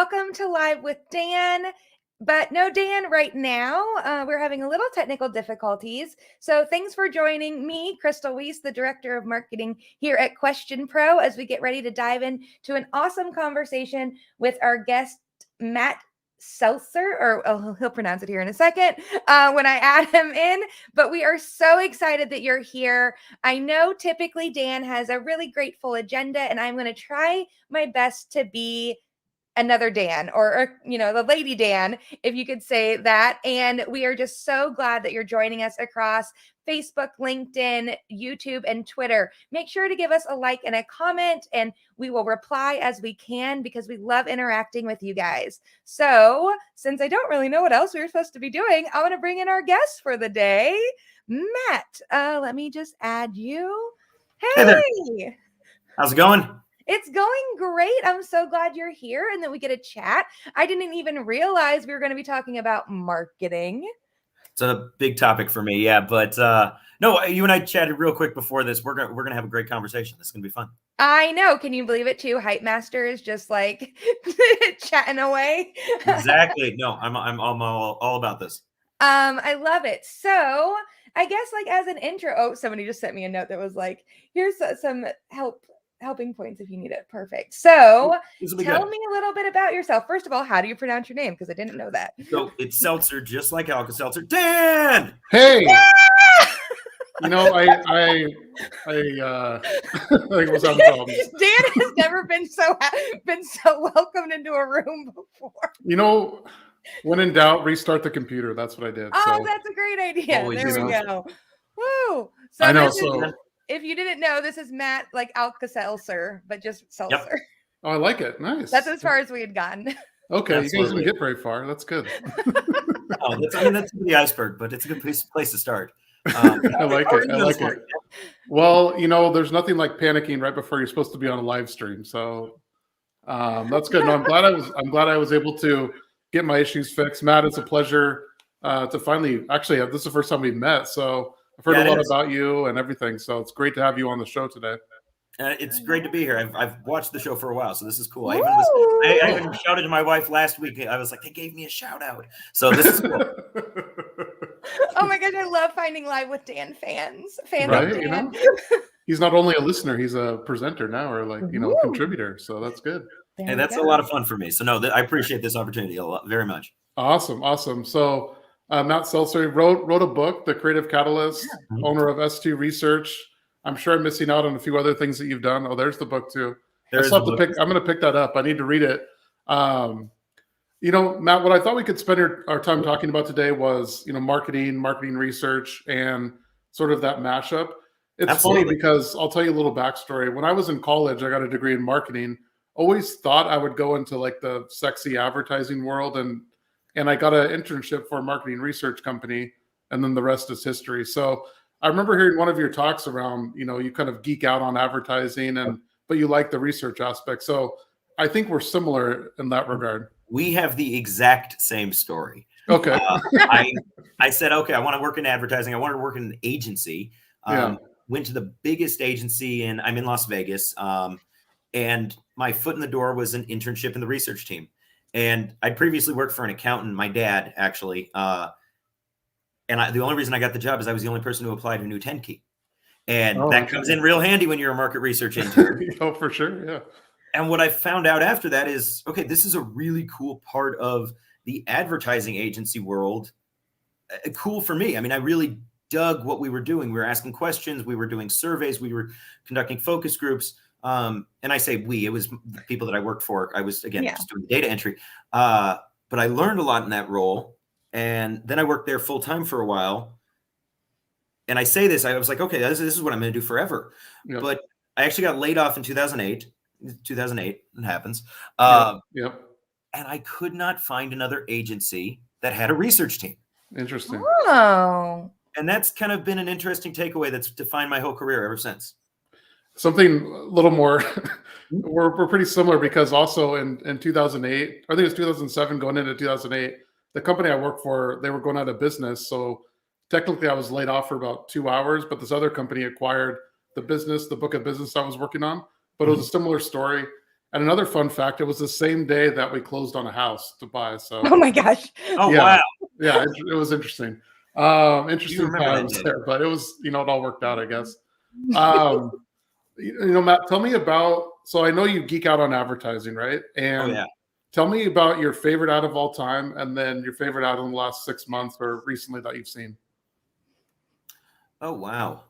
Welcome to Live with Dan. But no Dan right now. We're having a little technical difficulties. So thanks for joining me, Crystal Weiss, the Director of Marketing here at Question Pro, as we get ready to dive into an awesome conversation with our guest, Matt Seltzer, or he'll pronounce it here in a second when I add him in. But we are so excited that you're here. I know typically Dan has a really great full agenda, and I'm going to try my best to be another Dan or the lady Dan, if you could say that. And we are just so glad that you're joining us across Facebook, LinkedIn, YouTube, and Twitter. Make sure to give us a like and a comment, and we will reply as we can because we love interacting with you guys. So since I don't really know what else we were supposed to be doing, I want to bring in our guest for the day, Matt. Let me just add you. Hey there. How's it going? It's going great. I'm so glad you're here and that we get a chat. I didn't even realize we were going to be talking about marketing. It's a big topic for me, yeah. But no, you and I chatted real quick before this. We're gonna have a great conversation. This is gonna be fun. I know. Can you believe it too? Hype Master is just like chatting away. Exactly. No, I'm all about this. I love it. So I guess like as an intro, somebody just sent me a note that was like, here's some helping points if you need it. Perfect. So tell me a little bit about yourself. First of all, how do you pronounce your name? Because I didn't know that. So it's Seltzer, just like Alka-Seltzer. Dan! Hey! Yeah! You know, I was on problems. Dan has never been so welcomed into a room before. You know, when in doubt, restart the computer. That's what I did. Oh, so, that's a great idea. There we go. Woo! So I know. If you didn't know, this is Matt, like Alka-Seltzer, but just Seltzer. Yep. Oh, I like it. Nice. That's as far as we had gotten. Okay, you guys didn't get very far. That's good. That's the iceberg, but it's a good place to start. I like it. Well, you know, there's nothing like panicking right before you're supposed to be on a live stream. So that's good. No, I'm glad I was able to get my issues fixed. Matt, it's a pleasure to finally. Actually, this is the first time we've met, so I've heard a lot about you and everything. So it's great to have you on the show today. It's great to be here. I've watched the show for a while, so this is cool. I even shouted to my wife last week. I was like, they gave me a shout out. So this is cool. Oh my gosh, I love finding Live with Dan fans. Right? Dan. You know? He's not only a listener, he's a presenter now, or contributor. So that's good. And that's a lot of fun for me. So no, I appreciate this opportunity very much. Awesome. So Matt Seltzer wrote a book, The Creative Catalyst, owner of S2 Research. I'm sure I'm missing out on a few other things that you've done. Oh, there's the book too. I'm going to pick that up. I need to read it. Matt, what I thought we could spend our time talking about today was, marketing research, and sort of that mashup. It's Absolutely. Funny because I'll tell you a little backstory. When I was in college, I got a degree in marketing. Always thought I would go into like the sexy advertising world, and I got an internship for a marketing research company, and then the rest is history. So I remember hearing one of your talks around, you kind of geek out on advertising, but you like the research aspect. So I think we're similar in that regard. We have the exact same story. Okay. I said, okay, I want to work in advertising. I want to work in an agency. Went to the biggest agency I'm in Las Vegas. And my foot in the door was an internship in the research team. And I'd previously worked for an accountant, my dad, actually. The only reason I got the job is I was the only person who applied who knew 10 key. And that comes in real handy when you're a market research intern. Oh, for sure. Yeah. And what I found out after that is, okay, this is a really cool part of the advertising agency world. Cool for me. I mean, I really dug what we were doing. We were asking questions. We were doing surveys. We were conducting focus groups. And I say we, it was the people that I worked for. I was, again, just doing data entry. But I learned a lot in that role. And then I worked there full time for a while. And I say this, I was like, okay, this is what I'm going to do forever. Yep. But I actually got laid off in 2008. 2008, it happens. Yep. And I could not find another agency that had a research team. Interesting. Oh. And that's kind of been an interesting takeaway that's defined my whole career ever since. Something a little more, we're pretty similar because also in 2008, I think it's 2007 going into 2008, the company I worked for, they were going out of business. So technically I was laid off for about 2 hours, but this other company acquired the book of business I was working on. But it was a similar story. And another fun fact, it was the same day that we closed on a house to buy. So Oh my gosh. Oh, yeah, wow. yeah, it was interesting. Interesting times there, but it was, it all worked out, I guess. Matt, tell me about, so I know you geek out on advertising, right? And tell me about your favorite ad of all time, and then your favorite ad in the last 6 months or recently that you've seen. Oh, wow.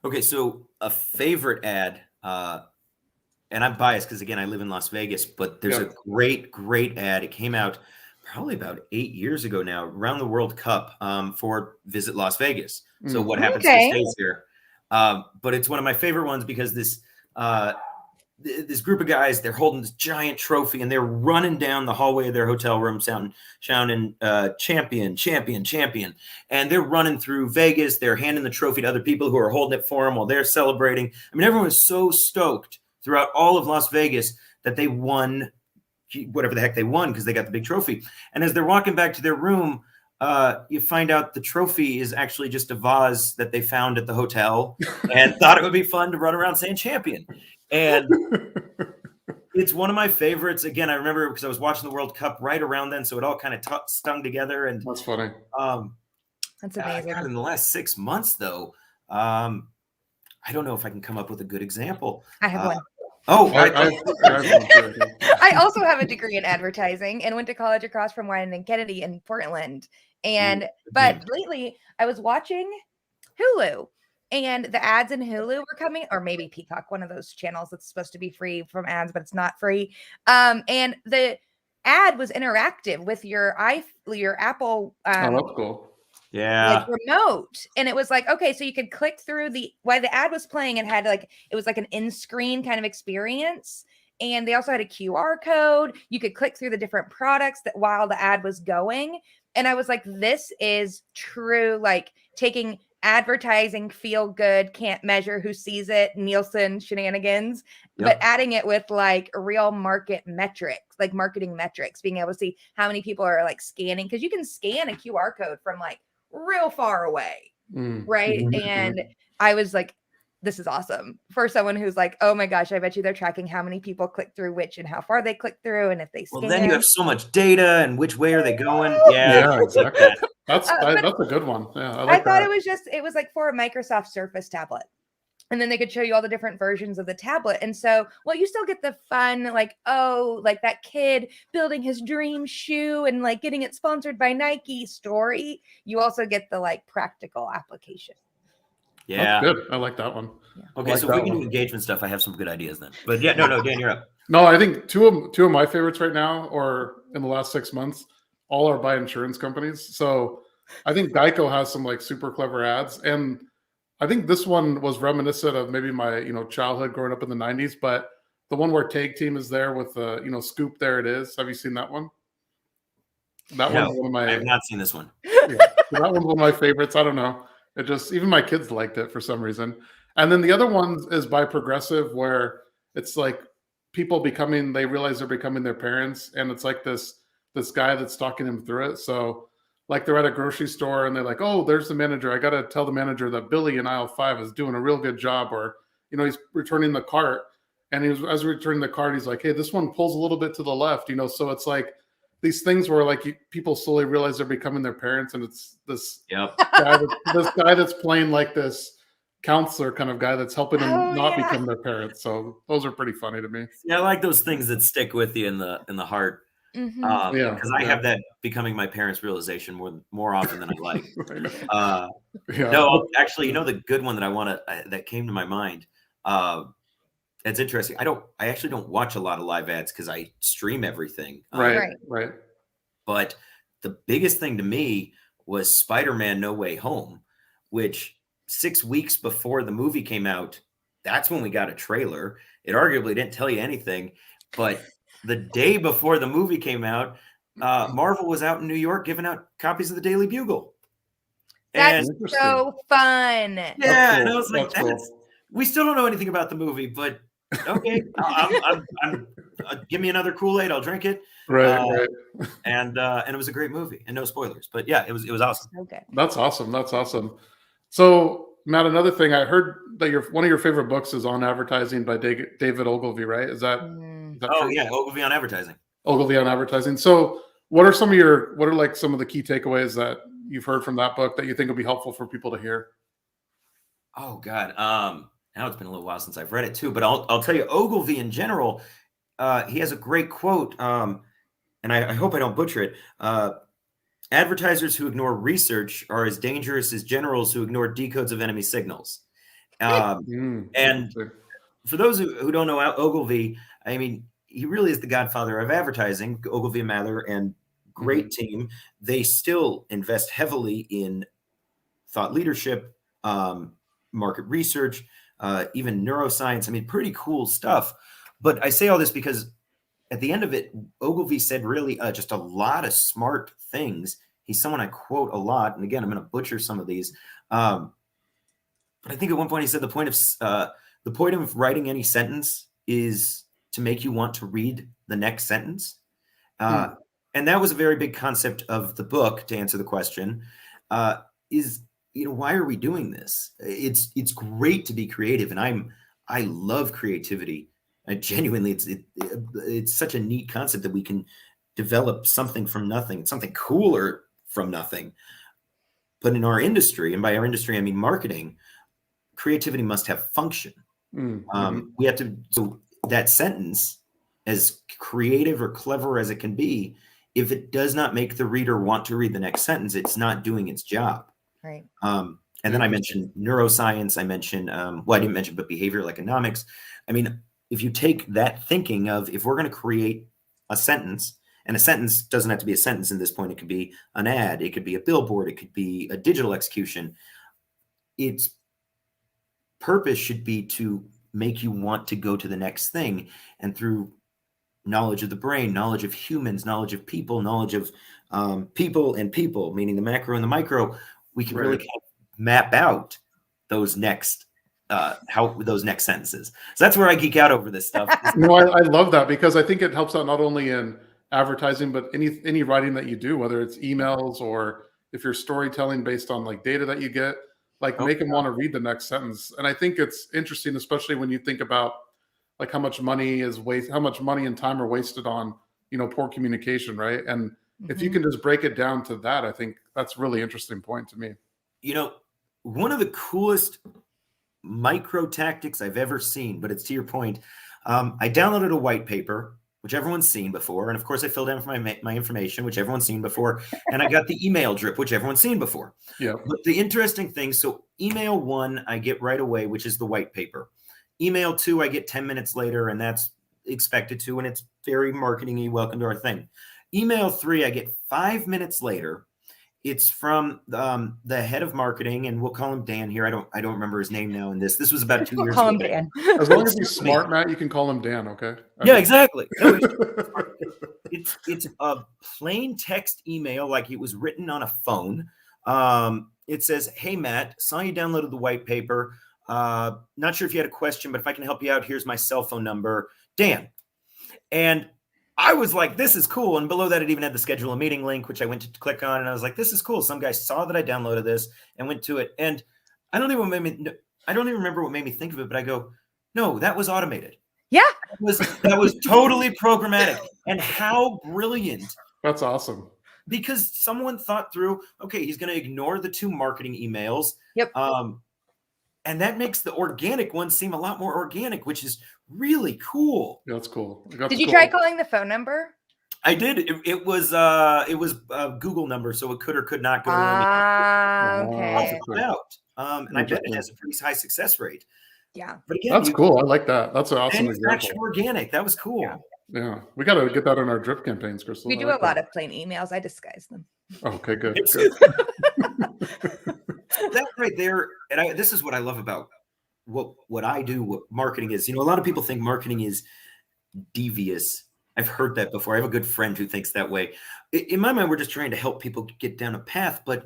Okay, so a favorite ad, and I'm biased because, again, I live in Las Vegas, but there's a great ad. It came out probably about 8 years ago now, around the World Cup, for Visit Las Vegas. So what happens to stays here. But it's one of my favorite ones because this group of guys, they're holding this giant trophy and they're running down the hallway of their hotel room shouting champion, champion, champion. And they're running through Vegas. They're handing the trophy to other people who are holding it for them while they're celebrating. I mean, everyone was so stoked throughout all of Las Vegas that they won whatever the heck they won because they got the big trophy. And as they're walking back to their room, you find out the trophy is actually just a vase that they found at the hotel and thought it would be fun to run around saying champion. And it's one of my favorites. Again, I remember because I was watching the World Cup right around then, so it all kind of stung together. And that's funny. That's amazing. In the last 6 months, though, I don't know if I can come up with a good example. I have one. I also have a degree in advertising and went to college across from Wine and Kennedy in Portland. But lately I was watching Hulu, and the ads in Hulu were coming, or maybe Peacock, one of those channels that's supposed to be free from ads, but it's not free. And the ad was interactive with your Apple. Oh, that's cool. Yeah. Remote. And it was like, okay, so you could click through while the ad was playing, it had it was like an in-screen kind of experience. And they also had a QR code. You could click through the different products that while the ad was going. And I was like, this is true, taking advertising, feel good, can't measure who sees it, Nielsen shenanigans, but adding it with real market metrics, marketing metrics, being able to see how many people are scanning, because you can scan a QR code from real far away, right? And I was like, this is awesome for someone who's oh my gosh, I bet you they're tracking how many people click through which and how far they click through, and if they scan. Well, then you have so much data and which way are they going? Yeah, exactly. That's a good one. Yeah, I thought it was for a Microsoft Surface tablet. And then they could show you all the different versions of the tablet. And so, you still get the fun, that kid building his dream shoe and getting it sponsored by Nike story. You also get the practical application. Yeah. That's good. I like that one. Yeah. Okay, so if we can do engagement stuff, I have some good ideas then. But yeah, no, Dan, you're up. No, I think two of my favorites right now, or in the last 6 months, all are by insurance companies. So I think Geico has some super clever ads, and I think this one was reminiscent of maybe my childhood growing up in the 90s. But the one where Tag Team is there with the Scoop, there it is. Have you seen that one? That one's one of my. I have not seen this one. Yeah, that one's one of my favorites. I don't know. It just, even my kids liked it for some reason. And then the other one is by Progressive, where it's people they realize they're becoming their parents, and it's this guy that's talking them through it. So they're at a grocery store and they're like, oh, there's the manager. I got to tell the manager that Billy in aisle 5 is doing a real good job. Or, he's returning the cart, and as returning the cart, he's like, hey, this one pulls a little bit to the left, so it's these things where people slowly realize they're becoming their parents. And it's this guy that's playing this counselor kind of guy that's helping them become their parents. So those are pretty funny to me. Yeah, I like those things that stick with you in the heart. Because I have that becoming my parents realization more often than I like. No, actually, the good one that that came to my mind. It's interesting. I actually don't watch a lot of live ads because I stream everything. Right. But the biggest thing to me was Spider-Man: No Way Home, which 6 weeks before the movie came out, that's when we got a trailer. It arguably didn't tell you anything, but the day before the movie came out, Marvel was out in New York giving out copies of the Daily Bugle. That's so fun. Yeah, cool. And I was like, cool. We still don't know anything about the movie, but okay, I'm give me another Kool-Aid, I'll drink it. Right. And it was a great movie, and no spoilers, but yeah, it was awesome. Okay. That's awesome. So, Matt, another thing I heard that one of your favorite books is On Advertising by David Ogilvy, right? Is that Oh true? yeah, Ogilvy on advertising. Ogilvy on advertising. So what are some of the key takeaways that you've heard from that book that you think will be helpful for people to hear? Oh God. Now it's been a little while since I've read it too, but I'll tell you, Ogilvy in general, he has a great quote, and I hope I don't butcher it. Advertisers who ignore research are as dangerous as generals who ignore decodes of enemy signals. And for those who don't know Ogilvy, I mean, he really is the godfather of advertising. Ogilvy and Mather and great team. They still invest heavily in thought leadership, market research, even neuroscience. I mean, pretty cool stuff. But I say all this because at the end of it, Ogilvy said really just a lot of smart things. He's someone I quote a lot. And again, I'm going to butcher some of these. But I think at one point he said the point of writing any sentence is to make you want to read the next sentence. And that was a very big concept of the book, to answer the question, is, why are we doing this? It's great to be creative. And I love creativity. Genuinely, it's such a neat concept that we can develop something from nothing, something cooler from nothing. But in our industry, and by our industry, I mean marketing, creativity must have function. We have to, so that sentence, as creative or clever as it can be, if it does not make the reader want to read the next sentence, it's not doing its job. Right. And then I mentioned neuroscience. I mentioned, I didn't mention, but behavioral economics. I mean, if you take that thinking of, if we're going to create a sentence, and a sentence doesn't have to be a sentence in this point, it could be an ad, it could be a billboard, it could be a digital execution. Its purpose should be to make you want to go to the next thing. And through knowledge of the brain, knowledge of humans, knowledge of people, knowledge of people and people, meaning the macro and the micro, we can really kind of map out those next those next sentences. So that's where I geek out over this stuff. No, I love that, because I think it helps out not only in advertising, but any writing that you do, whether it's emails or if you're storytelling based on like data that you get, like make them want to read the next sentence. And I think it's interesting, especially when you think about like how much money and time are wasted on, poor communication, right? And if you can just break it down to that, I think that's a really interesting point to me. One of the coolest micro tactics I've ever seen, but it's to your point. I downloaded a white paper, which everyone's seen before. And of course I filled in for my information, which everyone's seen before. And I got the email drip, which everyone's seen before. Yeah. But the interesting thing, so email 1, I get right away, which is the white paper. Email 2, I get 10 minutes later, and that's expected to, and it's very marketing-y, welcome to our thing. Email 3, I get 5 minutes later. It's from the head of marketing, and we'll call him Dan here. I don't remember his name now in this. This was about 2 years ago. Call him Dan. As long as he's smart, Matt, you can call him Dan, okay? Yeah, exactly. No, it's a plain text email, like it was written on a phone. It says, "Hey, Matt, saw you downloaded the white paper. Not sure if you had a question, but if I can help you out, here's my cell phone number, Dan." And I was like, this is cool. And below that, it even had the schedule a meeting link, which I went to click on. And I was like, this is cool. Some guy saw that I downloaded this and went to it. And I don't even remember what made me think of it, but I go, no, that was automated. Yeah. That was totally programmatic. And how brilliant. That's awesome. Because someone thought through, okay, he's going to ignore the 2 marketing emails. Yep. And that makes the organic one seem a lot more organic, which is really cool. Yeah, that's cool. Did you try calling the phone number? I did. It was a Google number, so it could or could not go. Okay. And I bet it has a pretty high success rate. Yeah. But again, that's cool. I like that. That's an awesome example. Organic. That was cool. Yeah. We got to get that in our drip campaigns, Crystal. We do a lot of plain emails. I disguise them. Okay, good. That right there, and this is what I love about what I do, what marketing is. A lot of people think marketing is devious. I've heard that before. I have a good friend who thinks that way. In my mind, we're just trying to help people get down a path, but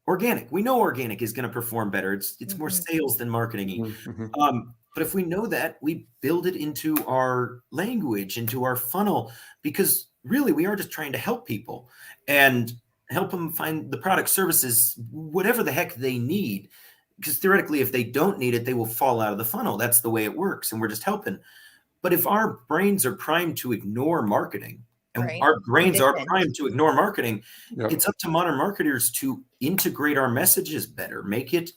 organic. We know organic is going to perform better. It's more sales than marketing. But if we know that, we build it into our language, into our funnel, because really we are just trying to help people and help them find the product, services, whatever the heck they need. because theoretically, if they don't need it, they will fall out of the funnel. That's the way it works. And we're just helping. But if our brains are primed to ignore marketing, and our brains are primed to ignore marketing, it's up to modern marketers to integrate our messages better, make it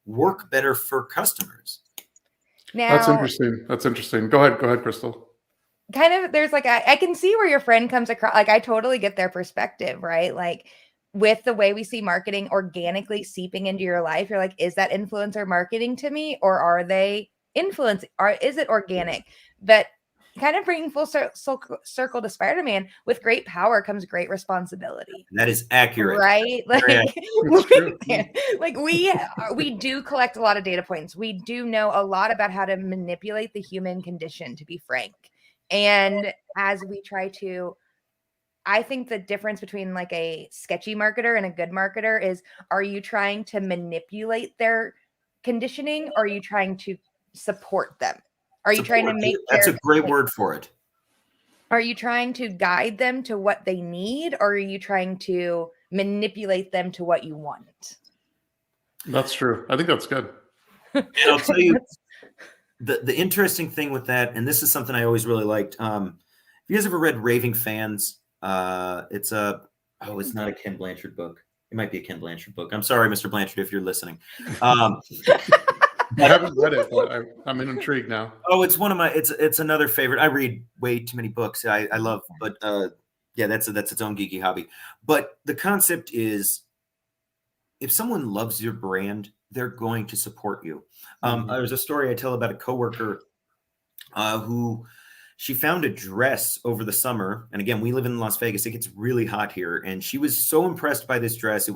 work better for customers. Now, That's interesting. Go ahead, Crystal. Kind of, there's like, I can see where your friend comes across. Like, I totally get their perspective, right? Like, with the way we see marketing organically seeping into your life, you're like, is that influencer marketing to me, or are they influencing, or is it organic? But kind of bringing full circle to Spider-Man, with great power comes great responsibility. That is accurate, right? Like, like we do collect a lot of data points. We do know a lot about how to manipulate the human condition, to be frank. And as we try to, I think the difference between like a sketchy marketer and a good marketer is, are you trying to manipulate their conditioning, or are you trying to support them? Are you trying to make that's a great word for it. Are you trying to guide them to what they need, or are you trying to manipulate them to what you want? That's true. I think that's good. And I'll tell you, the interesting thing with that, and this is something I always really liked. Have you guys ever read Raving Fans? It's not a Ken Blanchard book. It might be a Ken Blanchard book. I'm sorry, Mr. Blanchard, if you're listening. I haven't read it, but I'm intrigued now. Oh, it's one of my. It's another favorite. I read way too many books. I love, but yeah, that's its own geeky hobby. But the concept is, if someone loves your brand, they're going to support you. There's a story I tell about a coworker who, she found a dress over the summer. And again, we live in Las Vegas. It gets really hot here. And she was so impressed by this dress.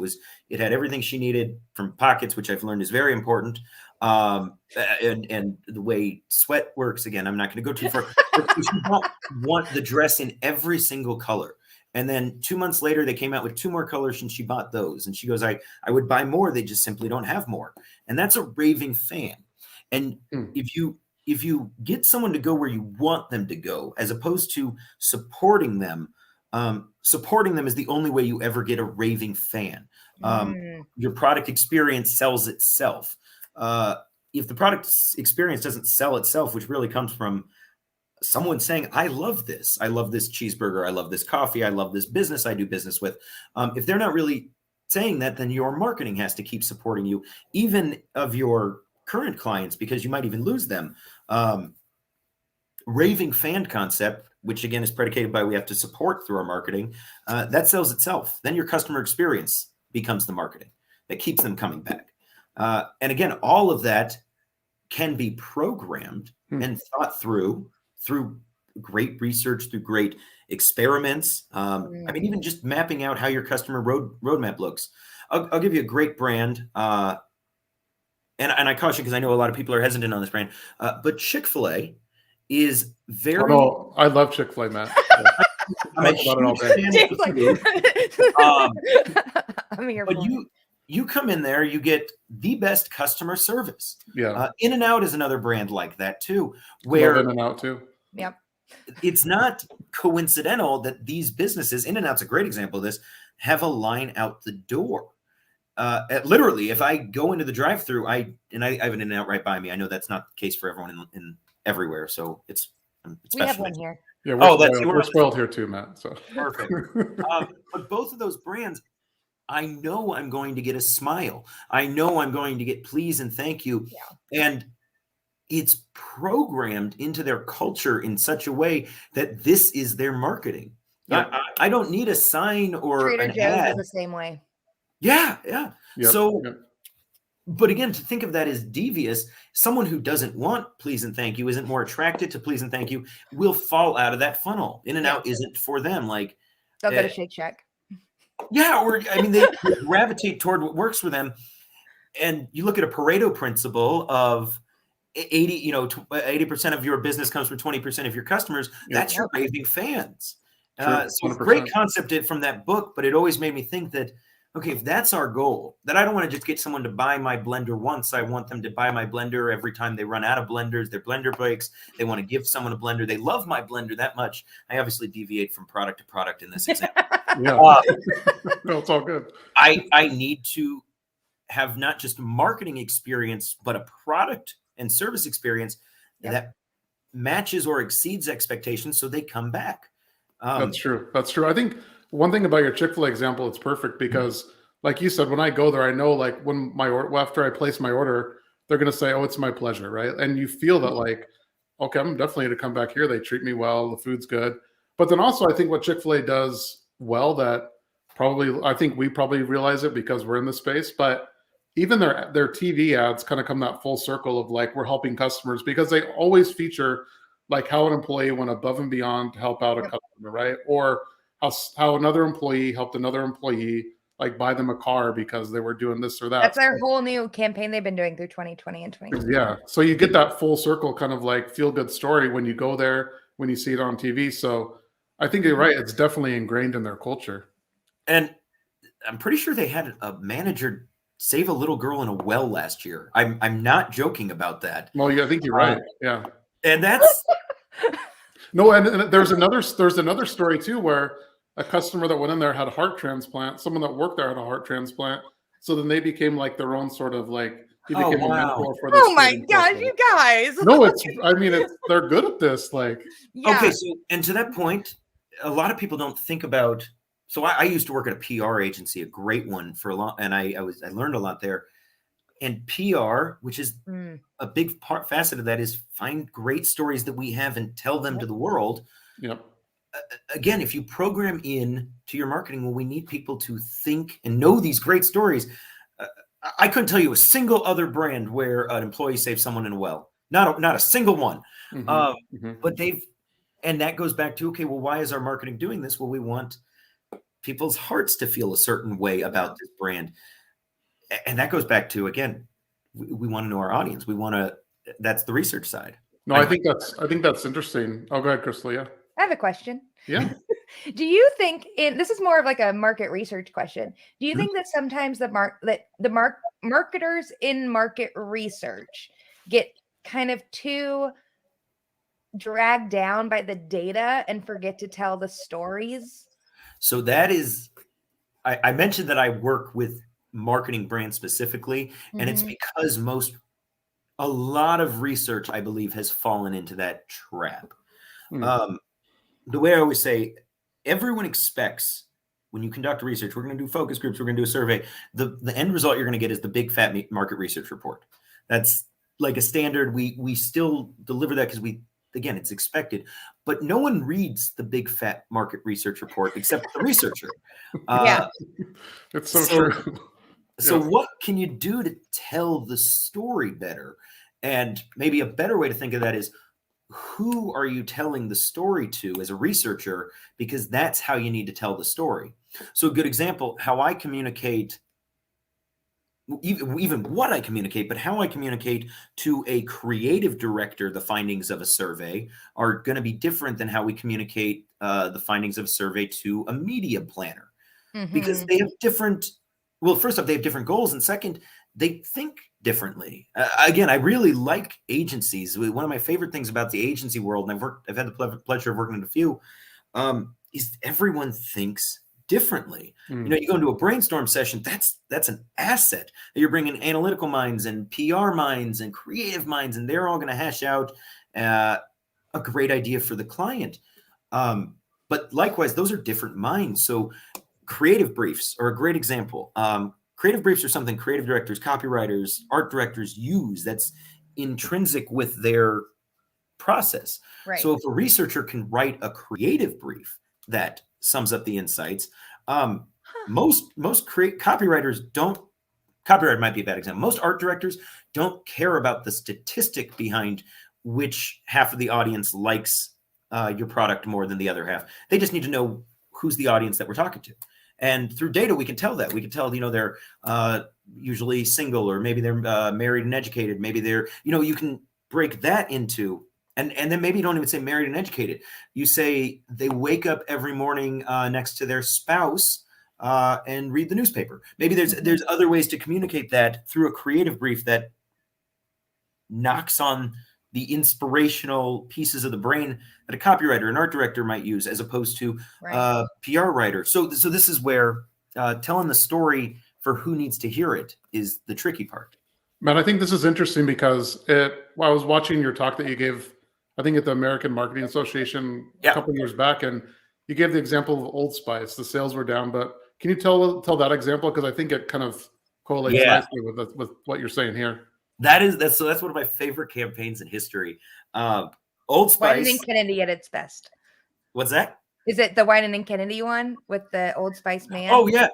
It had everything she needed, from pockets, which I've learned is very important. And the way sweat works, again, I'm not going to go too far. She want the dress in every single color. And then 2 months later, they came out with 2 more colors, and she bought those. And she goes, I would buy more. They just simply don't have more. And that's a raving fan. And if you get someone to go where you want them to go, as opposed to supporting them is the only way you ever get a raving fan. Your product experience sells itself. If the product experience doesn't sell itself, which really comes from someone saying, I love this cheeseburger, I love this coffee, I love this business I do business with. If they're not really saying that, then your marketing has to keep supporting you, even of your current clients, because you might even lose them. Raving fan concept, which again is predicated by we have to support through our marketing, that sells itself. Then your customer experience becomes the marketing that keeps them coming back. And again, all of that can be programmed and thought through great research, through great experiments. I mean, even just mapping out how your customer roadmap looks. I'll give you a great brand. And I caution, because I know a lot of people are hesitant on this brand, but Chick-fil-A is very. Oh, I love Chick-fil-A, Matt. I'm a huge fan. But you come in there, you get the best customer service. Yeah. In-N-Out is another brand like that too, where In-N-Out too. Yep. It's not coincidental that these businesses, In-N-Out's a great example of this, have a line out the door. Literally, if I go into the drive-through, I have an In-N-Out right by me. I know that's not the case for everyone in everywhere, so it's we have one here. Yeah, we're spoiled here too, Matt. So perfect. But both of those brands, I know I'm going to get a smile. I know I'm going to get please and thank you, and it's programmed into their culture in such a way that this is their marketing. Yep. I don't need a sign or Trader an Joe's ad. is the same way. Yeah. Yep. So, but again, to think of that as devious, someone who doesn't want please and thank you, isn't more attracted to please and thank you, will fall out of that funnel. In-N-Out isn't for them. Like, they'll go to Shake Shack. Yeah, or I mean, they gravitate toward what works for them. And you look at a Pareto principle of 80% of your business comes from 20% of your customers. That's your raving fans. So it's a great concept from that book, but it always made me think that, okay, if that's our goal, that I don't want to just get someone to buy my blender once. I want them to buy my blender every time they run out of blenders, their blender breaks. They want to give someone a blender. They love my blender that much. I obviously deviate from product to product in this example. No, it's all good. I need to have not just marketing experience, but a product and service experience that matches or exceeds expectations, so they come back. That's true. That's true. I think one thing about your Chick-fil-A example, it's perfect because, like you said, when I go there, I know like when after I place my order, they're going to say, "Oh, it's my pleasure," right? And you feel that like, okay, I'm definitely going to come back here. They treat me well. The food's good. But then also, I think what Chick-fil-A does well that I think we probably realize it because we're in the space, but even their TV ads kind of come that full circle of like, we're helping customers because they always feature like how an employee went above and beyond to help out a customer, right? Or how another employee helped another employee like buy them a car because they were doing this or that. That's their whole new campaign they've been doing through 2020 and 2021. Yeah. So you get that full circle kind of like feel good story when you go there, when you see it on TV. So I think you're right. It's definitely ingrained in their culture. And I'm pretty sure they had a manager save a little girl in a well last year. I'm not joking about that. Well, yeah, I think you're right. Yeah. And that's no, and there's another story too where a customer that went in there had a heart transplant. Someone that worked there had a heart transplant. So then they became like their own sort of like he became a mentor for this. Oh my gosh, you guys! No, they're good at this. Like, okay, so and to that point, a lot of people don't think about. So I used to work at a PR agency, a great one for a long, and I learned a lot there. And PR, which is a big facet of that, is find great stories that we have and tell them to the world. Yep. Again, if you program in to your marketing, well, we need people to think and know these great stories. I couldn't tell you a single other brand where an employee saved someone in a well. Not a single one. But and that goes back to, okay, well, why is our marketing doing this? Well, we want people's hearts to feel a certain way about this brand. And that goes back to, again, we want to know our audience. That's the research side. No, I think that's interesting. Oh, go ahead, Crystal. Yeah. I have a question. Yeah. Do you think this is more of like a market research question. Do you think that sometimes the marketers in market research get kind of too dragged down by the data and forget to tell the stories? So that is, I mentioned that I work with marketing brands specifically, and it's because a lot of research, I believe, has fallen into that trap. The way I always say, everyone expects when you conduct research, we're going to do focus groups, we're going to do a survey. The end result you're going to get is the big fat market research report. That's like a standard. We still deliver that because again, it's expected, but no one reads the big fat market research report except the researcher. It's so true. So what can you do to tell the story better? And maybe a better way to think of that is, who are you telling the story to as a researcher? Because that's how you need to tell the story. So a good example, how I communicate, even what I communicate, but how I communicate to a creative director, the findings of a survey are going to be different than how we communicate the findings of a survey to a media planner, because they have different, well, first off, they have different goals. And second, they think differently. Again, I really like agencies. One of my favorite things about the agency world, and I've had the pleasure of working in a few, is everyone thinks differently. You go into a brainstorm session, that's an asset that you're bringing analytical minds and PR minds and creative minds, and they're all going to hash out a great idea for the client. But likewise, those are different minds. So creative briefs are a great example. Creative briefs are something creative directors, copywriters, art directors use that's intrinsic with their process. Right. So if a researcher can write a creative brief that sums up the insights, most copywriters don't. Copywriter might be a bad example. Most art directors don't care about the statistic behind which half of the audience likes your product more than the other half. They just need to know who's the audience that we're talking to. And through data, we can tell that. We can tell, they're usually single, or maybe they're married and educated. Maybe they're, you can break that into, and then maybe you don't even say married and educated. You say they wake up every morning next to their spouse and read the newspaper. Maybe there's other ways to communicate that through a creative brief that knocks on the inspirational pieces of the brain that a copywriter, an art director might use, as opposed to a PR writer. So this is where telling the story for who needs to hear it is the tricky part. Man, I think this is interesting because I was watching your talk that you gave, I think at the American Marketing Association a couple of years back, and you gave the example of Old Spice. The sales were down, but can you tell that example? Because I think it kind of correlates nicely with what you're saying here. That's one of my favorite campaigns in history. Old Spice. Wieden and Kennedy at its best. What's that? Is it the Wieden and Kennedy one with the Old Spice man? Oh yeah.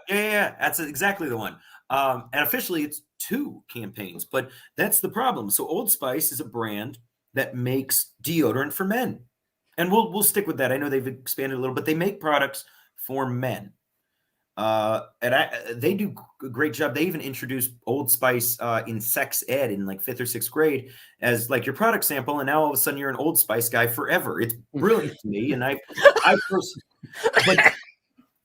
That's exactly the one. And officially it's 2 campaigns, but that's the problem. So Old Spice is a brand that makes deodorant for men, and we'll stick with that. I know they've expanded a little, but they make products for men. They do a great job. They even introduced Old Spice in sex ed in like 5th or 6th grade as like your product sample, and now all of a sudden you're an Old Spice guy forever. It's brilliant to me, and I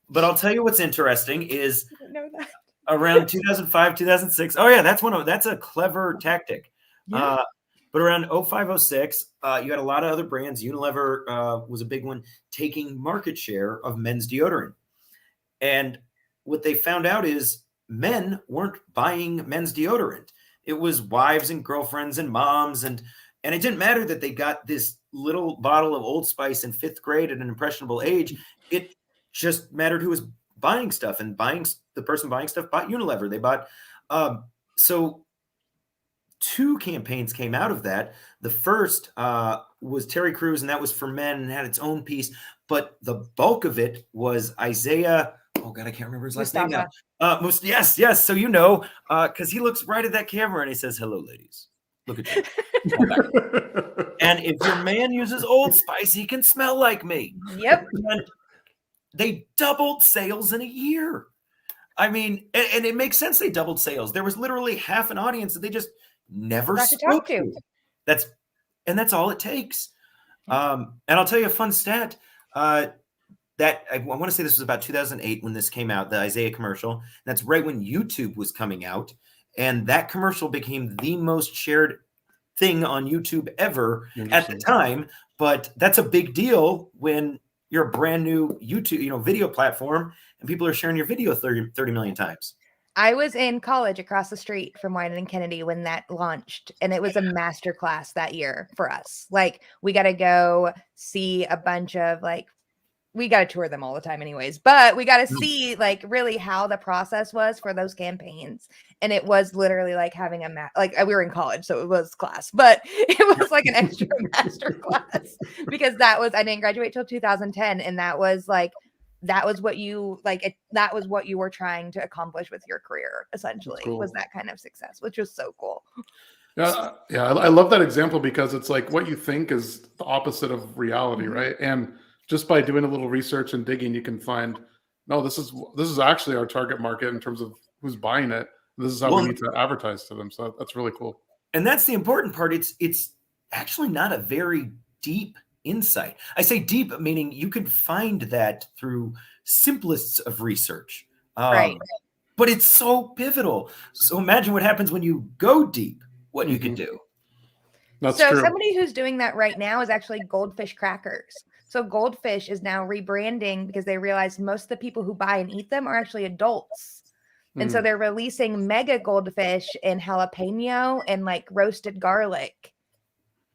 but I'll tell you what's interesting is I didn't know that. around 2005, 2006. Oh yeah, that's a clever tactic. Yeah. But around 05, 06, you had a lot of other brands. Unilever was a big one, taking market share of men's deodorant. And what they found out is men weren't buying men's deodorant. It was wives and girlfriends and moms. And it didn't matter that they got this little bottle of Old Spice in 5th grade at an impressionable age. It just mattered who was buying stuff, and the person buying stuff bought Unilever. They bought, so 2 campaigns came out of that. The first was Terry Crews, and that was for men and had its own piece. But the bulk of it was Isaiah. Oh God, I can't remember his last name now. Yes. So because he looks right at that camera and he says, "Hello, ladies. Look at you." And if your man uses Old Spice, he can smell like me. Yep. And they doubled sales in a year. I mean, and it makes sense they doubled sales. There was literally half an audience that they just never spoke to. That's all it takes. And I'll tell you a fun stat. That I want to say this was about 2008 when this came out, the Isaiah commercial. That's right when YouTube was coming out. And that commercial became the most shared thing on YouTube ever at the time. But that's a big deal when you're a brand new YouTube, video platform, and people are sharing your video 30 million times. I was in college across the street from Wieden and Kennedy when that launched, and it was a master class that year for us. Like, we got to go see a bunch of we got to tour them all the time anyways, but we got to see really how the process was for those campaigns. And it was literally like having we were in college, so it was class, but it was like an extra master class because I didn't graduate till 2010. And that was what you that was what you were trying to accomplish with your career, essentially. Cool. Was that kind of success, which was so cool. Yeah. I love that example because it's like what you think is the opposite of reality, right? And just by doing a little research and digging, you can find, no, this is actually our target market in terms of who's buying it. This is how we need to advertise to them. So that's really cool. And that's the important part. It's actually not a very deep insight. I say deep, meaning you can find that through simplest of research. Right. But it's so pivotal. So imagine what happens when you go deep, what you can do. That's true. Somebody who's doing that right now is actually Goldfish Crackers. So Goldfish is now rebranding because they realized most of the people who buy and eat them are actually adults. And so they're releasing mega goldfish in jalapeno and roasted garlic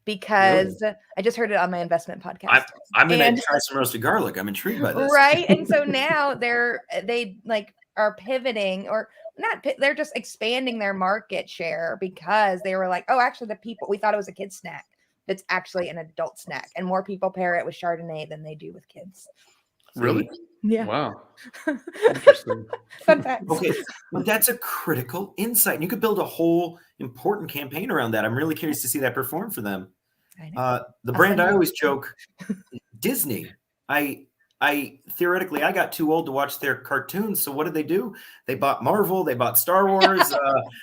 because I just heard it on my investment podcast. I'm going to try some roasted garlic. I'm intrigued by this. Right. And so now they are pivoting they're just expanding their market share because they were like, oh, actually we thought it was a kid's snack. It's actually an adult snack, and more people pair it with Chardonnay than they do with kids. Really? Yeah. Wow. Interesting. Fun fact. Okay, but that's a critical insight, and you could build a whole important campaign around that. I'm really curious to see that perform for them. I know. The brand I always joke, Disney. I theoretically I got too old to watch their cartoons. So what did they do? They bought Marvel. They bought Star Wars.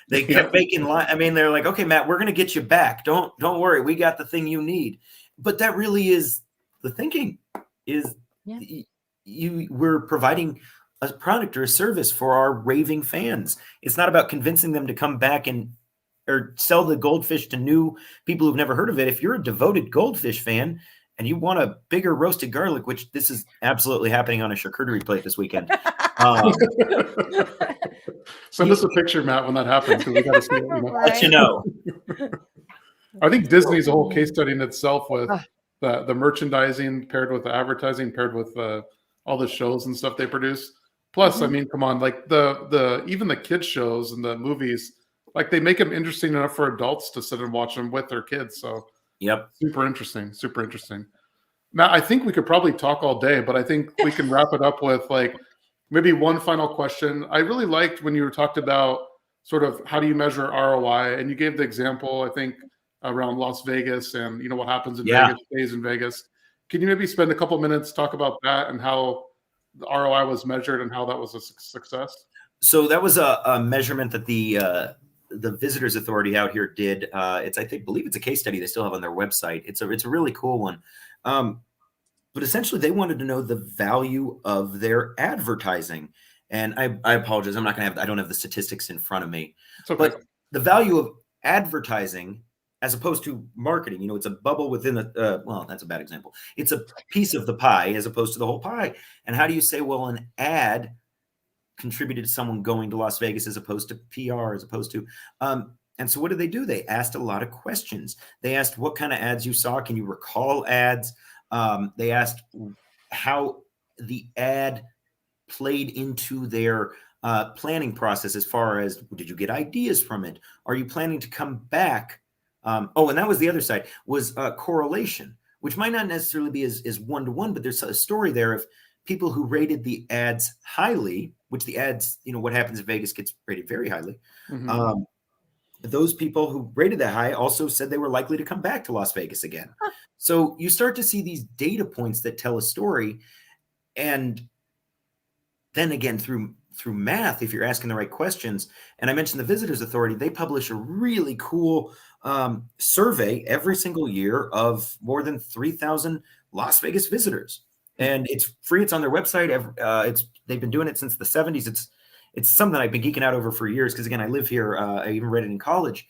They kept making. They're like, okay, Matt, we're gonna get you back. Don't worry, we got the thing you need. But that really is the thinking. We're providing a product or a service for our raving fans. It's not about convincing them to come back or sell the goldfish to new people who've never heard of it. If you're a devoted Goldfish fan and you want a bigger roasted garlic, which this is absolutely happening on a charcuterie plate this weekend, Send us a picture, Matt, when that happens, because we got to see it. Let you know. I think Disney's a whole case study in itself with the merchandising paired with the advertising, paired with all the shows and stuff they produce. Plus, I mean, come on, like the even the kids shows and the movies, like they make them interesting enough for adults to sit and watch them with their kids. So, super interesting, super interesting. Matt, I think we could probably talk all day, but I think we can wrap it up with like maybe one final question. I really liked when you talked about sort of how do you measure ROI, and you gave the example, I think, around Las Vegas and what happens in Vegas stays in Vegas. Can you maybe spend a couple minutes talk about that and how the ROI was measured and how that was a success? So that was a measurement that the Visitors Authority out here did. I believe it's a case study they still have on their website. It's a really cool one. But essentially, they wanted to know the value of their advertising. And I apologize, I don't have the statistics in front of me. Okay. But the value of advertising as opposed to marketing, it's a bubble within well, that's a bad example. It's a piece of the pie as opposed to the whole pie. And how do you say, well, an ad contributed to someone going to Las Vegas as opposed to PR, as opposed to, and so what did they do? They asked a lot of questions. They asked what kind of ads you saw. Can you recall ads? They asked how the ad played into their planning process as far as, did you get ideas from it? Are you planning to come back? And that was the other side, was correlation, which might not necessarily be as one-to-one, but there's a story there of people who rated the ads highly, which the ads, what happens in Vegas gets rated very highly. Mm-hmm. Those people who rated that high also said they were likely to come back to Las Vegas again. So you start to see these data points that tell a story. And then again, through math, if you're asking the right questions, and I mentioned the Visitors Authority, they publish a really cool survey every single year of more than 3,000 Las Vegas visitors. And it's free. It's on their website. They've been doing it since the 70s. It's something I've been geeking out over for years because, again, I live here. I even read it in college.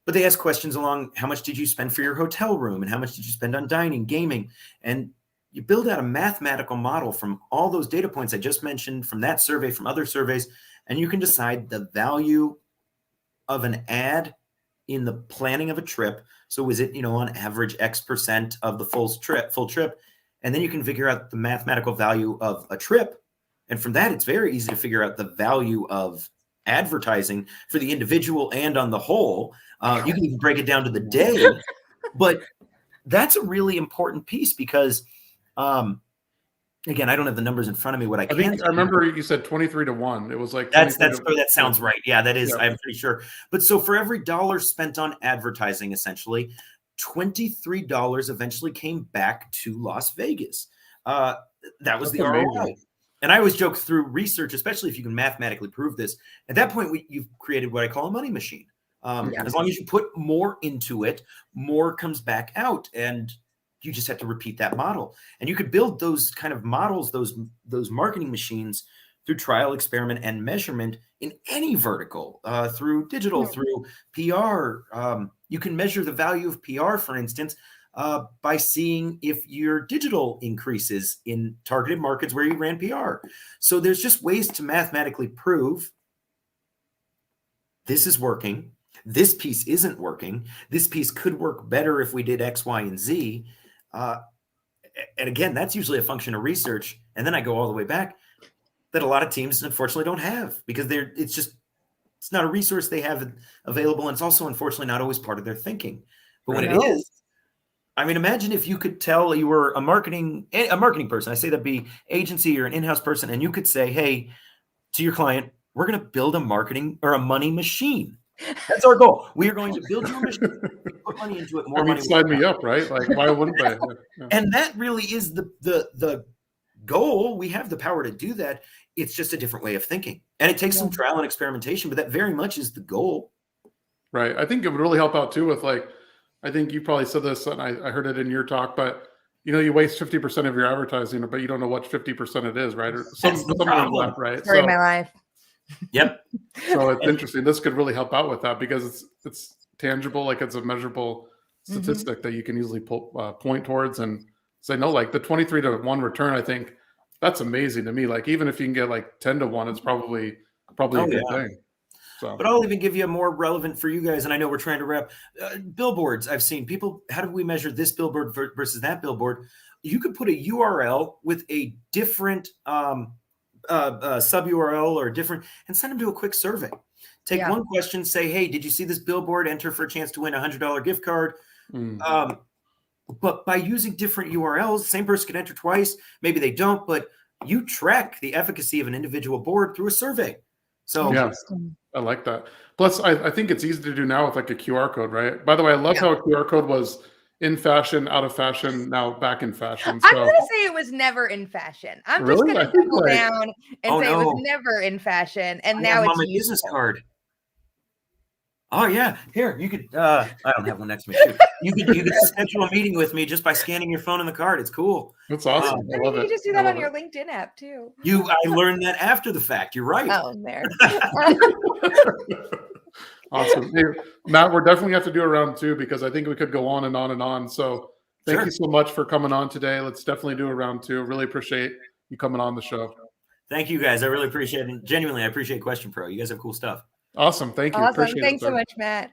But they ask questions along, how much did you spend for your hotel room? And how much did you spend on dining, gaming? And you build out a mathematical model from all those data points I just mentioned, from that survey, from other surveys, and you can decide the value of an ad in the planning of a trip. So is it, on average X% of the full trip? And then you can figure out the mathematical value of a trip. And from that, it's very easy to figure out the value of advertising for the individual and on the whole. You can even break it down to the day. But that's a really important piece because, again, I don't have the numbers in front of me. What I remember you said 23-1. It was like that sounds right. Yeah, that is. Yeah. I'm pretty sure. But so for every dollar spent on advertising, essentially, $23 eventually came back to Las Vegas. That was the ROI. And I always joke through research, especially if you can mathematically prove this. At that point, you've created what I call a money machine. As long as you put more into it, more comes back out, and you just have to repeat that model. And you could build those kind of models, those marketing machines, through trial, experiment, and measurement in any vertical, through digital, through PR. You can measure the value of PR, for instance, by seeing if your digital increases in targeted markets where you ran PR. So there's just ways to mathematically prove this is working. This piece isn't working. This piece could work better if we did X, Y, and Z. And again, that's usually a function of research. And then I go all the way back that a lot of teams unfortunately don't have, because it's not a resource they have available. And it's also unfortunately not always part of their thinking. But when it is, I mean, imagine if you could tell you were a marketing person. I say that'd be agency or an in-house person. And you could say, hey, to your client, we're going to build a marketing or a money machine. That's our goal. We are going to build your machine, put money into it, more money. Sign me up, right? Like, why wouldn't they? Yeah. And that really is the goal. We have the power to do that. It's just a different way of thinking. And it takes some trial and experimentation, but that very much is the goal. Right. I think it would really help out too with, like, I think you probably said this, and I heard it in your talk, but you waste 50% of your advertising, but you don't know what 50% it is, right? Or something left, right? Story of my life. Yep. So it's interesting. This could really help out with that because it's tangible, like it's a measurable statistic that you can easily point towards and say, no, like the 23-1 return, I think That's amazing to me. Like, even if you can get like 10 to 1, it's probably a good thing. So, but I'll even give you a more relevant for you guys. And I know we're trying to wrap billboards. I've seen people, how do we measure this billboard versus that billboard? You could put a URL with a different sub URL or different, and send them to a quick survey. Take one question, say, hey, did you see this billboard? Enter for a chance to win a $100 gift card. But by using different URLs, the same person can enter twice. Maybe they don't, but you track the efficacy of an individual board through a survey. So yeah, I like that. Plus, I think it's easy to do now with like a QR code, right? By the way, I love how a QR code was in fashion, out of fashion, now back in fashion. So I'm going to say it was never in fashion. I'm just going to double down and say it was never in fashion, and now it's my business card. Oh yeah, here you could. I don't have one next to me. You could schedule a meeting with me just by scanning your phone on the card. It's cool. That's awesome. I love it. You just do that on your LinkedIn app too. I learned that after the fact. You're right. Oh, there. Awesome, hey, Matt. We're definitely have to do a round 2 because I think we could go on and on and on. So thank you so much for coming on today. Let's definitely do a round 2. Really appreciate you coming on the show. Thank you guys. I really appreciate it. And genuinely, I appreciate Question Pro. You guys have cool stuff. Awesome. Thank you. Awesome. Appreciate Thanks it, so much, Matt.